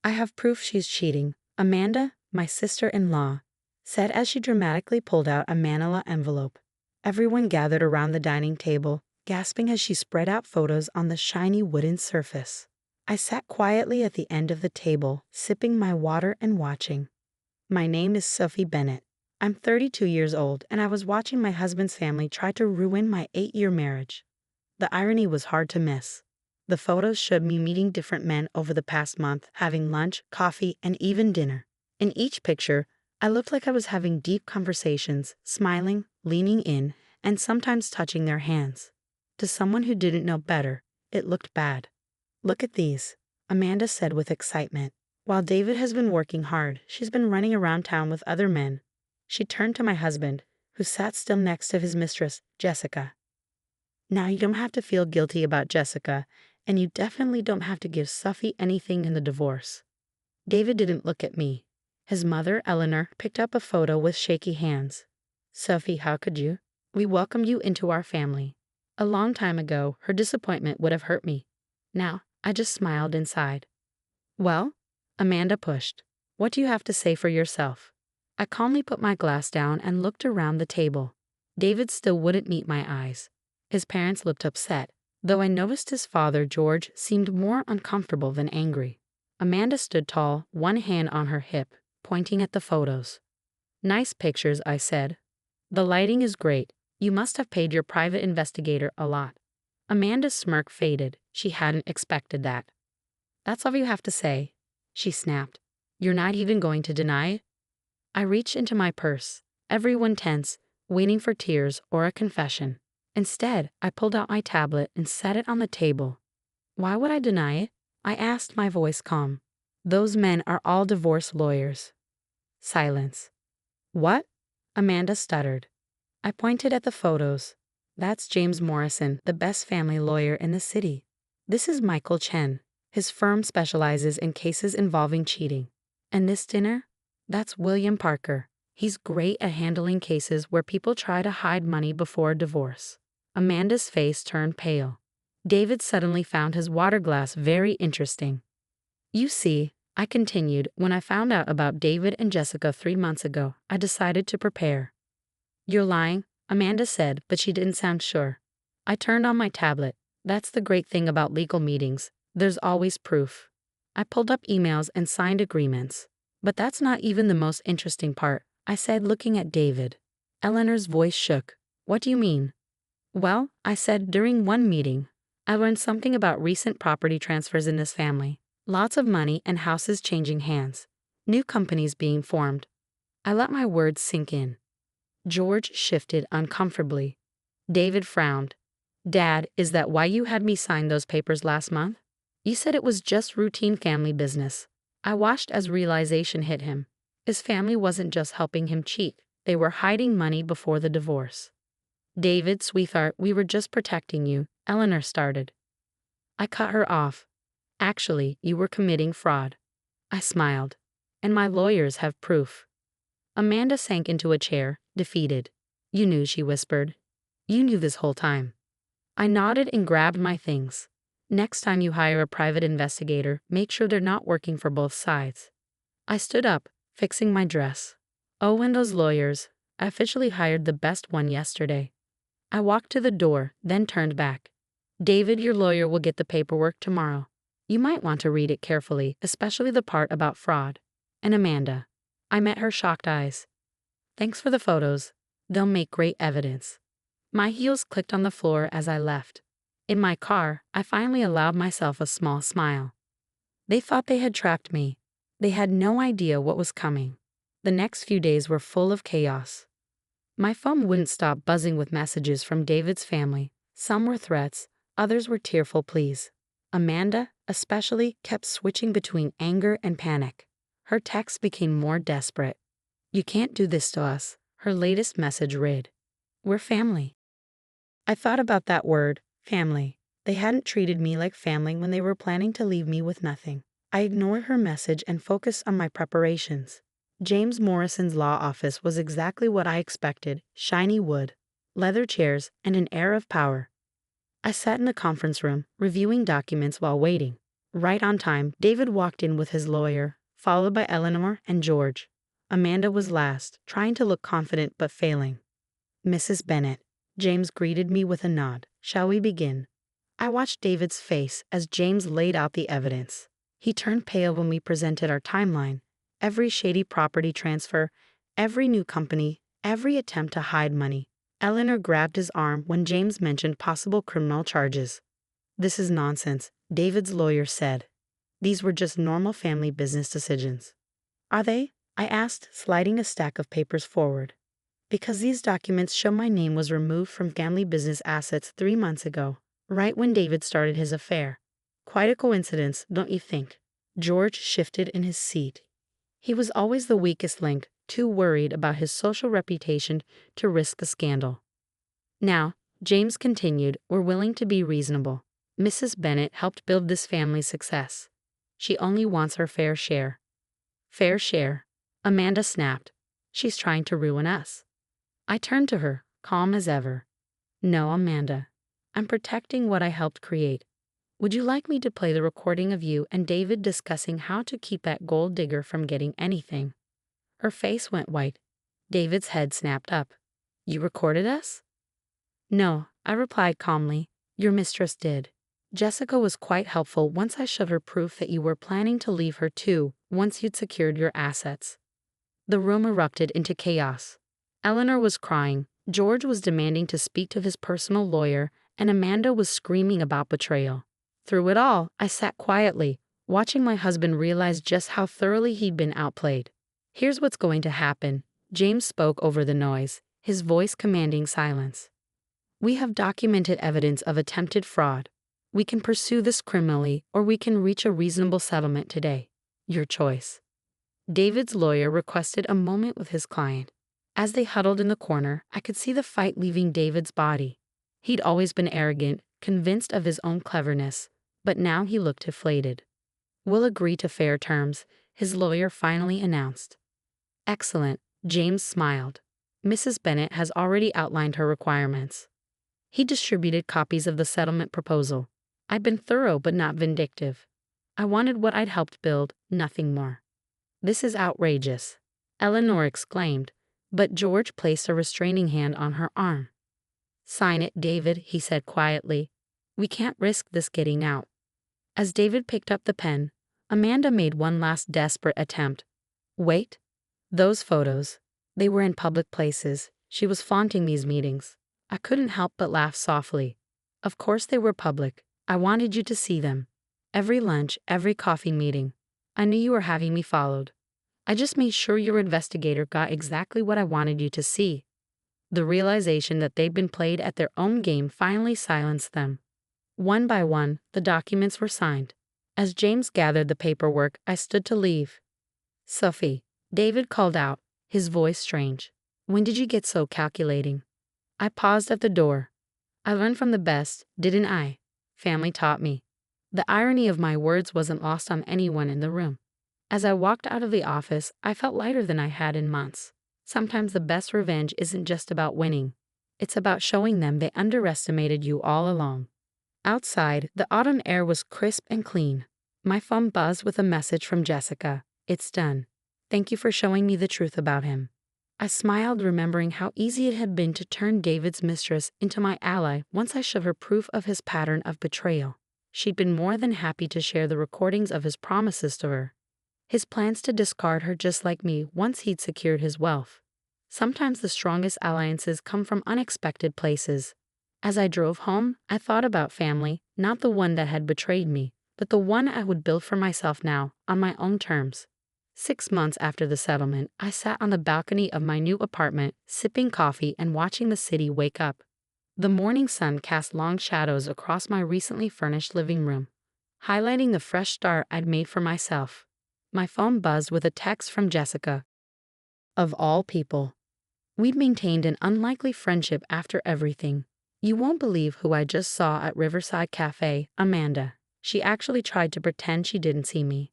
I have proof she's cheating, Amanda, my sister-in-law, said as she dramatically pulled out a manila envelope. Everyone gathered around the dining table, gasping as she spread out photos on the shiny wooden surface. I sat quietly at the end of the table, sipping my water and watching. My name is Sophie Bennett. I'm 32 years old, and I was watching my husband's family try to ruin my 8-year marriage. The irony was hard to miss. The photos showed me meeting different men over the past month, having lunch, coffee, and even dinner. In each picture, I looked like I was having deep conversations, smiling, leaning in, and sometimes touching their hands. To someone who didn't know better, it looked bad. Look at these, Amanda said with excitement. While David has been working hard, she's been running around town with other men. She turned to my husband, who sat still next to his mistress, Jessica. Now you don't have to feel guilty about Jessica, and you definitely don't have to give Sophie anything in the divorce. David didn't look at me. His mother, Eleanor, picked up a photo with shaky hands. Sophie, how could you? We welcomed you into our family. A long time ago, her disappointment would have hurt me. Now, I just smiled inside. Well? Amanda pushed. What do you have to say for yourself? I calmly put my glass down and looked around the table. David still wouldn't meet my eyes. His parents looked upset, though I noticed his father, George, seemed more uncomfortable than angry. Amanda stood tall, one hand on her hip, pointing at the photos. Nice pictures, I said. The lighting is great. You must have paid your private investigator a lot. Amanda's smirk faded. She hadn't expected that. That's all you have to say, she snapped. You're not even going to deny it? I reached into my purse, everyone tense, waiting for tears or a confession. Instead, I pulled out my tablet and set it on the table. Why would I deny it? I asked, my voice calm. Those men are all divorce lawyers. Silence. What? Amanda stuttered. I pointed at the photos. That's James Morrison, the best family lawyer in the city. This is Michael Chen. His firm specializes in cases involving cheating. And this dinner? That's William Parker. He's great at handling cases where people try to hide money before a divorce. Amanda's face turned pale. David suddenly found his water glass very interesting. You see, I continued, when I found out about David and Jessica 3 months ago, I decided to prepare. You're lying, Amanda said, but she didn't sound sure. I turned on my tablet. That's the great thing about legal meetings. There's always proof. I pulled up emails and signed agreements. But that's not even the most interesting part, I said, looking at David. Eleanor's voice shook. What do you mean? Well, I said, during one meeting, I learned something about recent property transfers in this family. Lots of money and houses changing hands. New companies being formed. I let my words sink in. George shifted uncomfortably. David frowned. Dad, is that why you had me sign those papers last month? You said it was just routine family business. I watched as realization hit him. His family wasn't just helping him cheat. They were hiding money before the divorce. David, sweetheart, we were just protecting you, Eleanor started. I cut her off. Actually, you were committing fraud. I smiled. And my lawyers have proof. Amanda sank into a chair, defeated. You knew, she whispered. You knew this whole time. I nodded and grabbed my things. Next time you hire a private investigator, make sure they're not working for both sides. I stood up, fixing my dress. Oh, and those lawyers. I officially hired the best one yesterday. I walked to the door, then turned back. David, your lawyer will get the paperwork tomorrow. You might want to read it carefully, especially the part about fraud. And Amanda. I met her shocked eyes. Thanks for the photos. They'll make great evidence. My heels clicked on the floor as I left. In my car, I finally allowed myself a small smile. They thought they had trapped me. They had no idea what was coming. The next few days were full of chaos. My phone wouldn't stop buzzing with messages from David's family. Some were threats, others were tearful pleas. Amanda, especially, kept switching between anger and panic. Her texts became more desperate. You can't do this to us, her latest message read. We're family. I thought about that word, family. They hadn't treated me like family when they were planning to leave me with nothing. I ignored her message and focused on my preparations. James Morrison's law office was exactly what I expected: shiny wood, leather chairs, and an air of power. I sat in the conference room, reviewing documents while waiting. Right on time, David walked in with his lawyer, followed by Eleanor and George. Amanda was last, trying to look confident but failing. "Mrs. Bennett," James greeted me with a nod. "Shall we begin?" I watched David's face as James laid out the evidence. He turned pale when we presented our timeline. Every shady property transfer, every new company, every attempt to hide money. Eleanor grabbed his arm when James mentioned possible criminal charges. "This is nonsense," David's lawyer said. "These were just normal family business decisions." "Are they?" I asked, sliding a stack of papers forward. "Because these documents show my name was removed from family business assets 3 months ago, right when David started his affair. Quite a coincidence, don't you think?" George shifted in his seat. He was always the weakest link, too worried about his social reputation to risk the scandal. "Now," James continued, "we're willing to be reasonable. Mrs. Bennett helped build this family's success. She only wants her fair share." "Fair share?" Amanda snapped. "She's trying to ruin us." I turned to her, calm as ever. "No, Amanda. I'm protecting what I helped create. Would you like me to play the recording of you and David discussing how to keep that gold digger from getting anything?" Her face went white. David's head snapped up. "You recorded us?" "No," I replied calmly. "Your mistress did. Jessica was quite helpful once I showed her proof that you were planning to leave her too, once you'd secured your assets." The room erupted into chaos. Eleanor was crying, George was demanding to speak to his personal lawyer, and Amanda was screaming about betrayal. Through it all, I sat quietly, watching my husband realize just how thoroughly he'd been outplayed. "Here's what's going to happen," James spoke over the noise, his voice commanding silence. "We have documented evidence of attempted fraud. We can pursue this criminally, or we can reach a reasonable settlement today. Your choice." David's lawyer requested a moment with his client. As they huddled in the corner, I could see the fight leaving David's body. He'd always been arrogant, convinced of his own cleverness, but now he looked deflated. "We'll agree to fair terms," his lawyer finally announced. "Excellent," James smiled. "Mrs. Bennett has already outlined her requirements." He distributed copies of the settlement proposal. I'd been thorough but not vindictive. I wanted what I'd helped build, nothing more. "This is outrageous," Eleanor exclaimed, but George placed a restraining hand on her arm. "Sign it, David," he said quietly. "We can't risk this getting out." As David picked up the pen, Amanda made one last desperate attempt. "Wait. Those photos. They were in public places. She was flaunting these meetings." I couldn't help but laugh softly. "Of course they were public. I wanted you to see them. Every lunch, every coffee meeting. I knew you were having me followed. I just made sure your investigator got exactly what I wanted you to see." The realization that they'd been played at their own game finally silenced them. One by one, the documents were signed. As James gathered the paperwork, I stood to leave. "Sophie," David called out, his voice strange. "When did you get so calculating?" I paused at the door. "I learned from the best, didn't I? Family taught me." The irony of my words wasn't lost on anyone in the room. As I walked out of the office, I felt lighter than I had in months. Sometimes the best revenge isn't just about winning. It's about showing them they underestimated you all along. Outside, the autumn air was crisp and clean. My phone buzzed with a message from Jessica. "It's done. Thank you for showing me the truth about him." I smiled, remembering how easy it had been to turn David's mistress into my ally once I showed her proof of his pattern of betrayal. She'd been more than happy to share the recordings of his promises to her. His plans to discard her just like me once he'd secured his wealth. Sometimes the strongest alliances come from unexpected places. As I drove home, I thought about family, not the one that had betrayed me, but the one I would build for myself now, on my own terms. 6 months after the settlement, I sat on the balcony of my new apartment, sipping coffee and watching the city wake up. The morning sun cast long shadows across my recently furnished living room, highlighting the fresh start I'd made for myself. My phone buzzed with a text from Jessica. Of all people. We'd maintained an unlikely friendship after everything. "You won't believe who I just saw at Riverside Cafe, Amanda." She actually tried to pretend she didn't see me.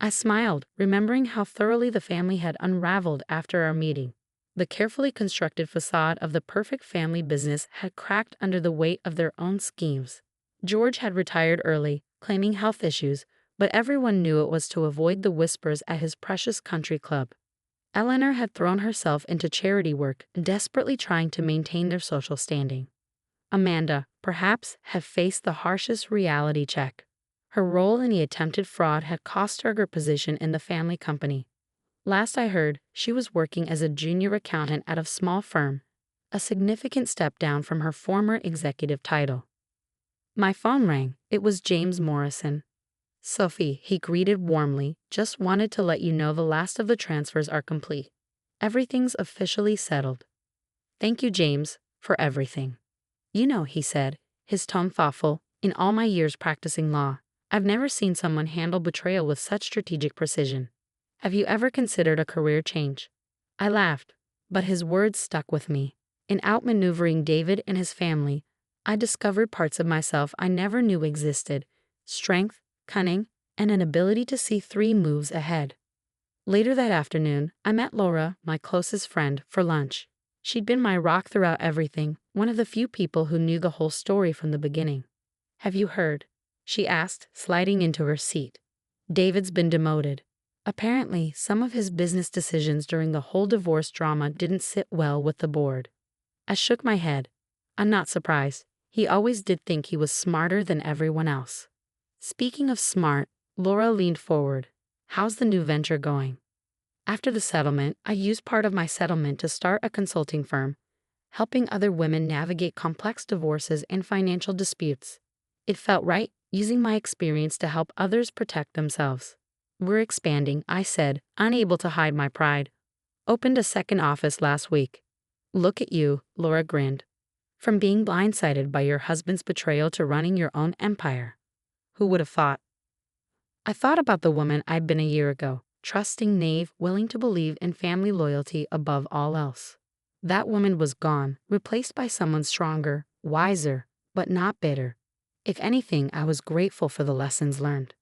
I smiled, remembering how thoroughly the family had unraveled after our meeting. The carefully constructed facade of the perfect family business had cracked under the weight of their own schemes. George had retired early, claiming health issues, but everyone knew it was to avoid the whispers at his precious country club. Eleanor had thrown herself into charity work, desperately trying to maintain their social standing. Amanda, perhaps, had faced the harshest reality check. Her role in the attempted fraud had cost her her position in the family company. Last I heard, she was working as a junior accountant at a small firm, a significant step down from her former executive title. My phone rang. It was James Morrison. "Sophie," he greeted warmly, "just wanted to let you know the last of the transfers are complete. Everything's officially settled." "Thank you, James, for everything." "You know," he said, his tone thoughtful, "in all my years practicing law, I've never seen someone handle betrayal with such strategic precision. Have you ever considered a career change?" I laughed, but his words stuck with me. In outmaneuvering David and his family, I discovered parts of myself I never knew existed: strength, cunning, and an ability to see 3 moves ahead. Later that afternoon, I met Laura, my closest friend, for lunch. She'd been my rock throughout everything, one of the few people who knew the whole story from the beginning. "Have you heard?" she asked, sliding into her seat. "David's been demoted. Apparently, some of his business decisions during the whole divorce drama didn't sit well with the board." I shook my head. "I'm not surprised. He always did think he was smarter than everyone else." Speaking of smart, Laura leaned forward. "How's the new venture going?" "After the settlement, I used part of my settlement to start a consulting firm, helping other women navigate complex divorces and financial disputes. It felt right, using my experience to help others protect themselves." "We're expanding," I said, unable to hide my pride. "Opened a second office last week." "Look at you," Laura grinned. "From being blindsided by your husband's betrayal to running your own empire. Who would have thought?" I thought about the woman I'd been a year ago, trusting, naive, willing to believe in family loyalty above all else. That woman was gone, replaced by someone stronger, wiser, but not bitter. If anything, I was grateful for the lessons learned.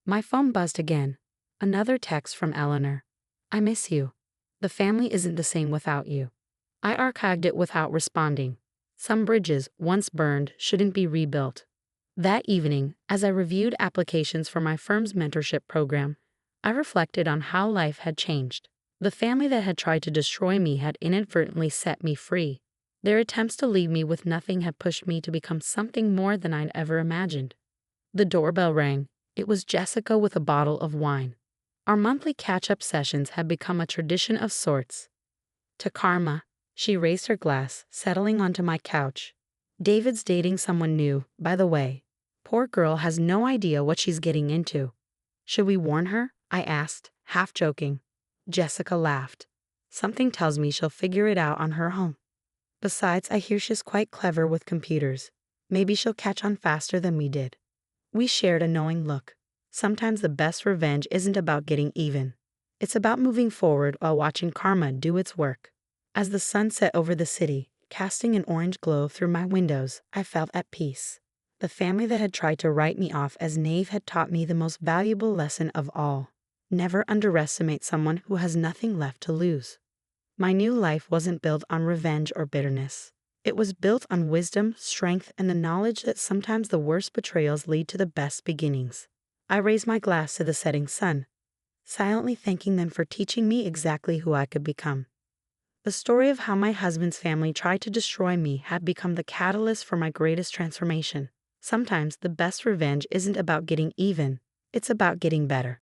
My phone buzzed again. Another text from Eleanor. "I miss you. The family isn't the same without you." I archived it without responding. Some bridges, once burned, shouldn't be rebuilt. That evening, as I reviewed applications for my firm's mentorship program, I reflected on how life had changed. The family that had tried to destroy me had inadvertently set me free. Their attempts to leave me with nothing had pushed me to become something more than I'd ever imagined. The doorbell rang. It was Jessica with a bottle of wine. Our monthly catch-up sessions had become a tradition of sorts. "To Karma." She raised her glass, settling onto my couch. "David's dating someone new, by the way. Poor girl has no idea what she's getting into." "Should we warn her?" I asked, half joking. Jessica laughed. "Something tells me she'll figure it out on her own. Besides, I hear she's quite clever with computers. Maybe she'll catch on faster than we did." We shared a knowing look. Sometimes the best revenge isn't about getting even. It's about moving forward while watching karma do its work. As the sun set over the city, casting an orange glow through my windows, I felt at peace. The family that had tried to write me off as naive had taught me the most valuable lesson of all: never underestimate someone who has nothing left to lose. My new life wasn't built on revenge or bitterness. It was built on wisdom, strength, and the knowledge that sometimes the worst betrayals lead to the best beginnings. I raised my glass to the setting sun, silently thanking them for teaching me exactly who I could become. The story of how my husband's family tried to destroy me had become the catalyst for my greatest transformation. Sometimes the best revenge isn't about getting even, it's about getting better.